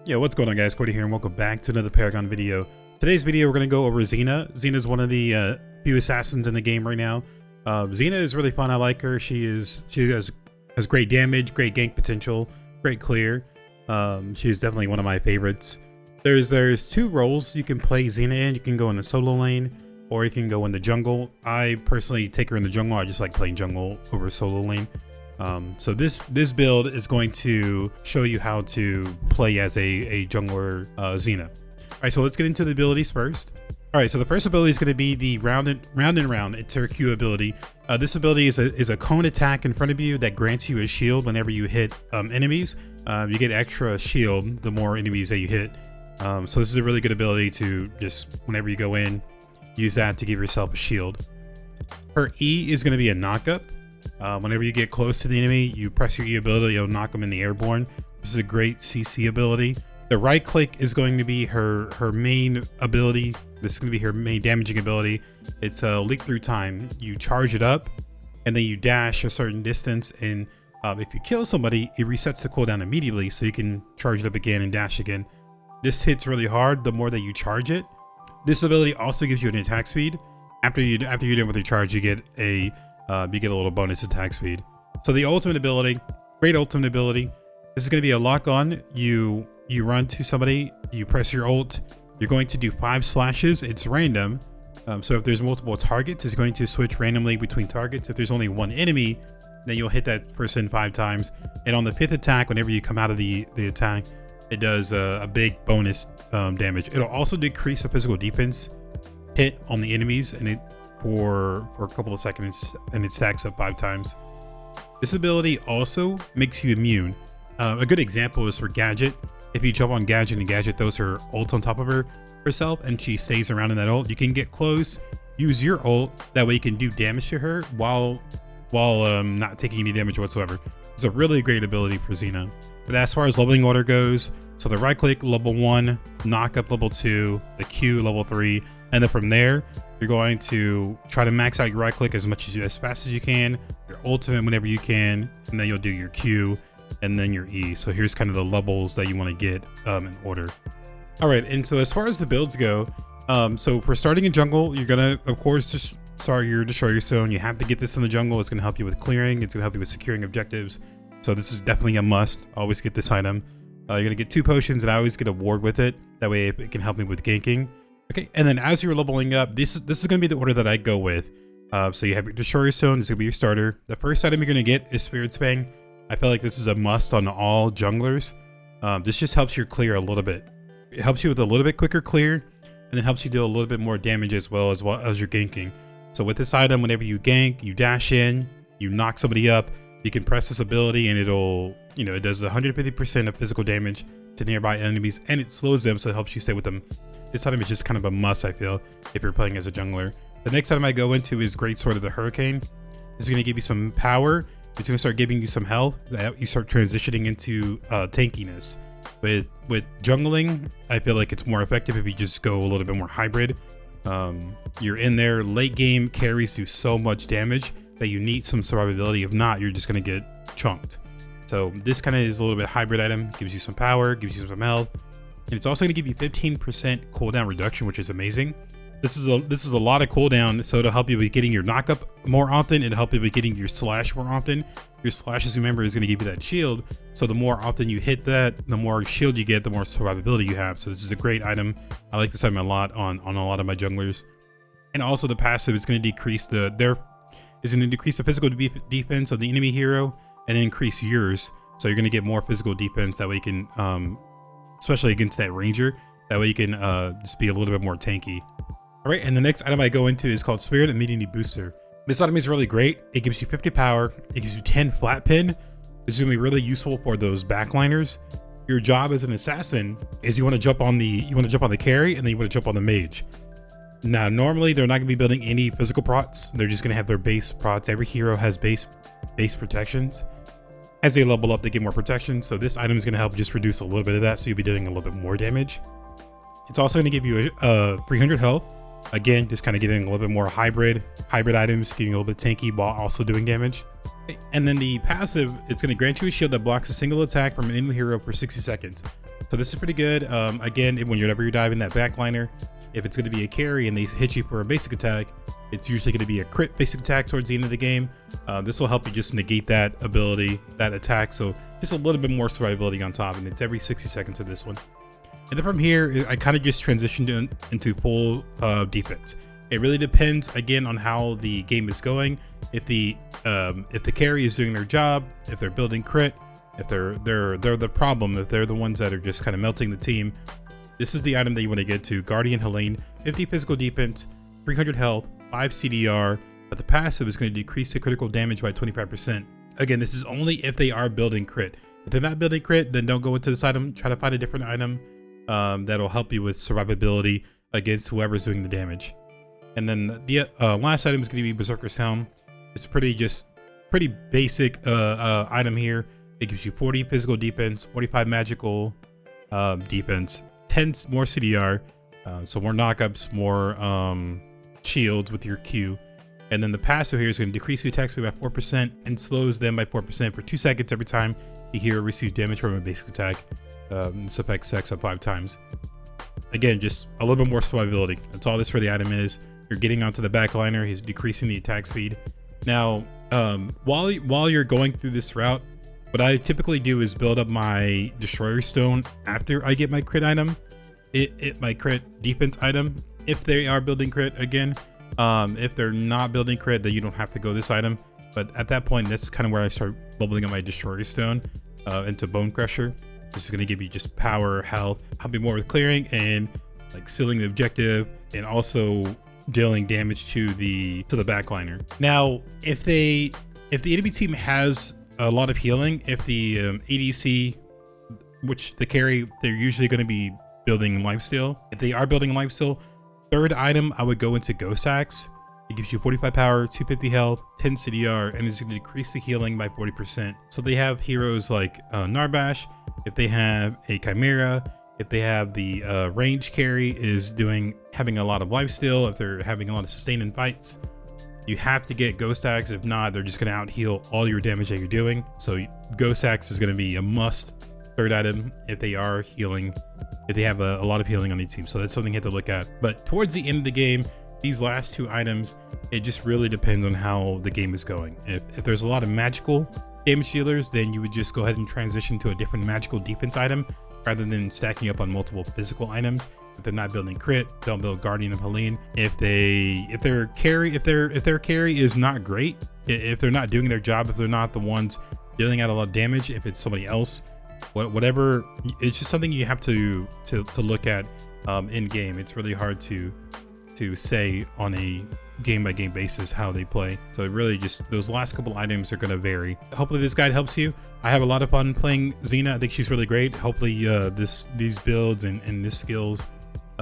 Yeah, what's going on, guys? Cody here, and welcome back to another Paragon video. Today's video, we're going to go over ZENA. ZENA is one of the few assassins in the game right now. ZENA is really fun. I like her. She has great damage, great gank potential, great clear. She's definitely one of my favorites. There's two roles you can play ZENA in. You can go in the solo lane, or you can go in the jungle. I personally take her in the jungle. I just like playing jungle over solo lane. So this build is going to show you how to play as a jungler ZENA. All right, so let's get into the abilities first. All right, so the first ability is going to be the round and round. It's her Q ability. This ability is a cone attack in front of you that grants you a shield whenever you hit enemies. You get extra shield the more enemies that you hit. So this is a really good ability to just, whenever you go in, use that to give yourself a shield. Her E is going to be a knockup. Whenever you get close to the enemy, you press your E ability, you'll knock them in the airborne. This is a great CC ability. The right click is going to be her main ability. This is going to be her main damaging ability. It's a leak through time. You charge it up, and then you dash a certain distance, and if you kill somebody, it resets the cooldown immediately, so you can charge it up again and dash again. This hits really hard the more that you charge it. This ability also gives you an attack speed. After you're done with your charge, you get a little bonus attack speed. So the ultimate ability, great ultimate ability. This is going to be a lock on. You run to somebody, you press your ult. You're going to do 5 slashes. It's random. So if there's multiple targets, it's going to switch randomly between targets. If there's only one enemy, then you'll hit that person 5 times. And on the 5th attack, whenever you come out of the attack, it does a big bonus damage. It'll also decrease the physical defense hit on the enemies, and it for a couple of seconds, and it stacks up 5 times. This ability also makes you immune. A good example is for Gadget. If you jump on Gadget and Gadget throws her ult on top of herself and she stays around in that ult, you can get close, use your ult, that way you can do damage to her while not taking any damage whatsoever. It's a really great ability for ZENA. But as far as leveling order goes, so the right click level 1, knock up level 2, the Q level 3, and then from there you're going to try to max out your right click as fast as you can, your ultimate whenever you can, and then you'll do your Q and then your E. So here's kind of the levels that you want to get in order. All right, and so as far as the builds go, so for starting in jungle, you're gonna of course just start your destroyer stone. You have to get this in the jungle. It's gonna help you with clearing. It's gonna help you with securing objectives. So this is definitely a must. Always get this item. You're gonna get 2 potions, and I always get a ward with it. That way it can help me with ganking. Okay, and then as you're leveling up, this is gonna be the order that I go with. So you have your destroyer stone. This is gonna be your starter. The first item you're gonna get is Spirit Fang. I feel like this is a must on all junglers. This just helps your clear a little bit. It helps you with a little bit quicker clear, and then helps you do a little bit more damage as well as you're ganking. So with this item, whenever you gank, you dash in, you knock somebody up, you can press this ability, and it'll, it does 150% of physical damage to nearby enemies, and it slows them, so it helps you stay with them. This item is just kind of a must, I feel, if you're playing as a jungler. The next item I go into is Great Sword of the Hurricane. This is going to give you some power. It's going to start giving you some health. You start transitioning into tankiness. With jungling, I feel like it's more effective if you just go a little bit more hybrid. You're in there, late game carries do so much damage that you need some survivability. If not, you're just going to get chunked. So this kind of is a little bit hybrid item. Gives you some power, gives you some health, and it's also going to give you 15% cooldown reduction, which is amazing. This is a lot of cooldown, so it'll help you with getting your knockup more often. It'll help you with getting your slash more often. Your slashes, remember, is going to give you that shield. So the more often you hit that, the more shield you get, the more survivability you have. So this is a great item. I like this item a lot on a lot of my junglers. And also the passive is going to decrease the physical defense of the enemy hero and then increase yours. So you're going to get more physical defense. That way you can, especially against that ranger, that way you can just be a little bit more tanky. All right, and the next item I go into is called Spirit Immunity Booster. This item is really great. It gives you 50 power. It gives you 10 flat pin. It's gonna be really useful for those backliners. Your job as an assassin is you want to jump on the carry, and then you want to jump on the mage. Now, normally they're not gonna be building any physical procs. They're just gonna have their base procs. Every hero has base protections. As they level up, they get more protection. So this item is gonna help just reduce a little bit of that, so you'll be doing a little bit more damage. It's also gonna give you 300 health. Again, just kind of getting a little bit more hybrid items, getting a little bit tanky while also doing damage. And then the passive, it's going to grant you a shield that blocks a single attack from an enemy hero for 60 seconds. So this is pretty good. Again, whenever you're diving that backliner, if it's going to be a carry and they hit you for a basic attack, it's usually going to be a crit basic attack towards the end of the game. This will help you just negate that ability, that attack. So just a little bit more survivability on top, and it's every 60 seconds of this one. And then from here, I kind of just transitioned into full defense. It really depends, again, on how the game is going. If the carry is doing their job, if they're building crit, if they're the problem, if they're the ones that are just kind of melting the team, this is the item that you want to get to. Guardian Helene, 50 physical defense, 300 health, 5 CDR, but the passive is going to decrease the critical damage by 25%. Again, this is only if they are building crit. If they're not building crit, then don't go into this item. Try to find a different item that'll help you with survivability against whoever's doing the damage. And then the last item is going to be Berserker's Helm. It's pretty basic item here. It gives you 40 physical defense, 45 magical defense, 10 more CDR, so more knockups, more shields with your Q. And then the passive here is going to decrease the attack speed by 4% and slows them by 4% for 2 seconds every time the hero receives damage from a basic attack. This affects sex up 5 times. Again, just a little bit more survivability. That's all this for the item is. You're getting onto the backliner. He's decreasing the attack speed. Now, while you're going through this route, what I typically do is build up my Destroyer Stone after I get my crit item. My crit defense item, if they are building crit again. If they're not building crit, then you don't have to go this item. But at that point, that's kind of where I start bubbling up my Destroyer Stone into Bone Crusher. This is going to give you just power, health, help you more with clearing and like sealing the objective, and also dealing damage to the backliner. Now, if the enemy team has a lot of healing, if the ADC, which the carry, they're usually going to be building lifesteal. If they are building lifesteal, third item, I would go into Ghost Axe. It gives you 45 power, 250 health, 10 CDR, and it's going to decrease the healing by 40%. So they have heroes like Narbash. If they have a Chimera, if they have the range carry is having a lot of lifesteal, if they're having a lot of sustain in fights, you have to get Ghost Axe. If not, they're just going to out heal all your damage that you're doing. So Ghost Axe is going to be a must third item if they are healing, if they have a lot of healing on each team. So that's something you have to look at. But towards the end of the game, these last 2 items, it just really depends on how the game is going. If there's a lot of magical damage dealers, then you would just go ahead and transition to a different magical defense item rather than stacking up on multiple physical items. If they're not building crit, don't build Guardian of Helene. If their carry is not great, if they're not doing their job, if they're not the ones dealing out a lot of damage, if it's somebody else, whatever, it's just something you have to look at in game. It's really hard to say on a game-by-game basis how they play. So it really just, those last couple items are going to vary. Hopefully this guide helps you. I have a lot of fun playing ZENA. I think she's really great. Hopefully these builds and this skills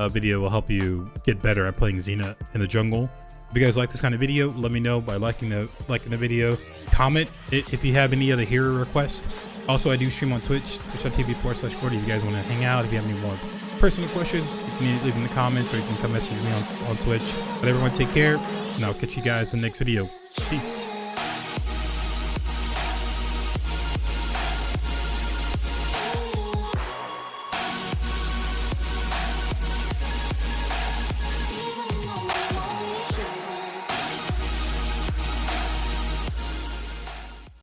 video will help you get better at playing ZENA in the jungle. If you guys like this kind of video, let me know by liking the video. Comment if you have any other hero requests. Also, I do stream on Twitch, twitch.tv/40. If you guys want to hang out, if you have any more personal questions, you can leave in the comments, or you can come message me on Twitch. But everyone, take care, and I'll catch you guys in the next video. Peace.